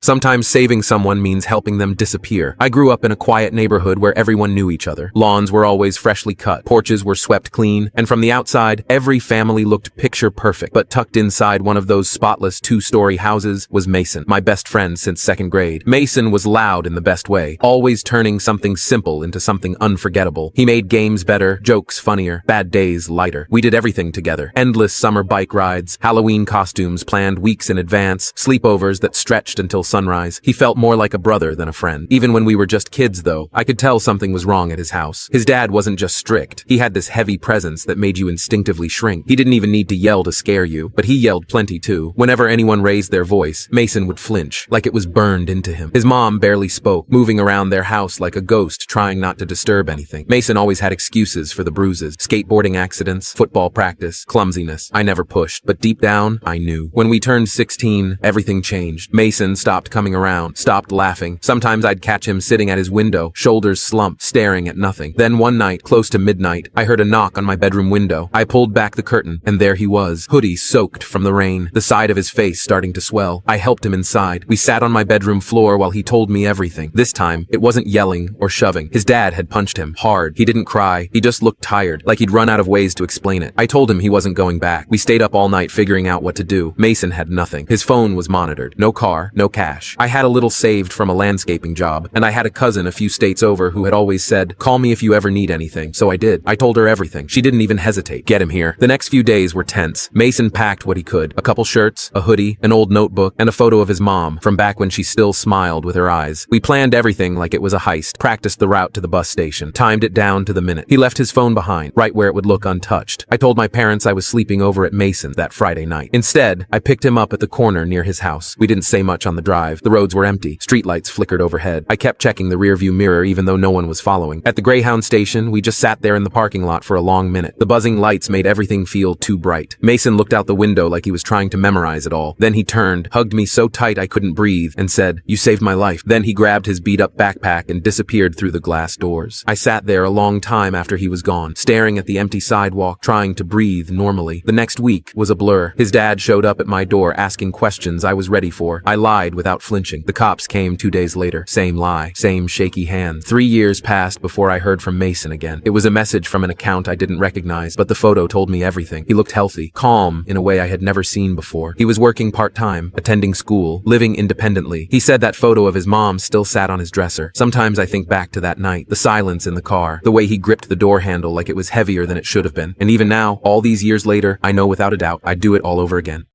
Sometimes saving someone means helping them disappear. I grew up in a quiet neighborhood where everyone knew each other. Lawns were always freshly cut, porches were swept clean, and from the outside, every family looked picture perfect. But tucked inside one of those spotless two-story houses was Mason, my best friend since second grade. Mason was loud in the best way, always turning something simple into something unforgettable. He made games better, jokes funnier, bad days lighter. We did everything together. Endless summer bike rides, Halloween costumes planned weeks in advance, sleepovers that stretched until sunrise. He felt more like a brother than a friend. Even when we were just kids, though, I could tell something was wrong at his house. His dad wasn't just strict. He had this heavy presence that made you instinctively shrink. He didn't even need to yell to scare you, but he yelled plenty too. Whenever anyone raised their voice, Mason would flinch, like it was burned into him. His mom barely spoke, moving around their house like a ghost, trying not to disturb anything. Mason always had excuses for the bruises: skateboarding accidents, football practice, clumsiness. I never pushed, but deep down, I knew. When we turned 16, everything changed. Mason stopped coming around, stopped laughing. Sometimes I'd catch him sitting at his window, shoulders slumped, staring at nothing. Then one night, close to midnight, I heard a knock on my bedroom window. I pulled back the curtain, and there he was, hoodie soaked from the rain, the side of his face starting to swell. I helped him inside. We sat on my bedroom floor while he told me everything. This time, it wasn't yelling or shoving. His dad had punched him hard. He didn't cry. He just looked tired, like he'd run out of ways to explain it. I told him he wasn't going back. We stayed up all night figuring out what to do. Mason had nothing. His phone was monitored. No car, no cash. I had a little saved from a landscaping job, and I had a cousin a few states over who had always said, "Call me if you ever need anything." So I did. I told her everything. She didn't even hesitate. Get him here. The next few days were tense. Mason packed what he could: a couple shirts, a hoodie, an old notebook, and a photo of his mom from back when she still smiled with her eyes. We planned everything like it was a heist, practiced the route to the bus station, timed it down to the minute. He left his phone behind, right where it would look untouched. I told my parents I was sleeping over at Mason's that Friday night. Instead, I picked him up at the corner near his house. We didn't say much on the drive. The roads were empty. Streetlights flickered overhead. I kept checking the rearview mirror even though no one was following. At the Greyhound station, we just sat there in the parking lot for a long minute. The buzzing lights made everything feel too bright. Mason looked out the window like he was trying to memorize it all. Then he turned, hugged me so tight I couldn't breathe, and said, "You saved my life." Then he grabbed his beat-up backpack and disappeared through the glass doors. I sat there a long time after he was gone, staring at the empty sidewalk, trying to breathe normally. The next week was a blur. His dad showed up at my door asking questions I was ready for. I lied without flinching. The cops came 2 days later. Same lie, same shaky hand. 3 years passed before I heard from Mason again. It was a message from an account I didn't recognize, but the photo told me everything. He looked healthy, calm in a way I had never seen before. He was working part-time, attending school, living independently. He said that photo of his mom still sat on his dresser. Sometimes I think back to that night, the silence in the car, the way he gripped the door handle like it was heavier than it should have been. And even now, all these years later, I know without a doubt I'd do it all over again.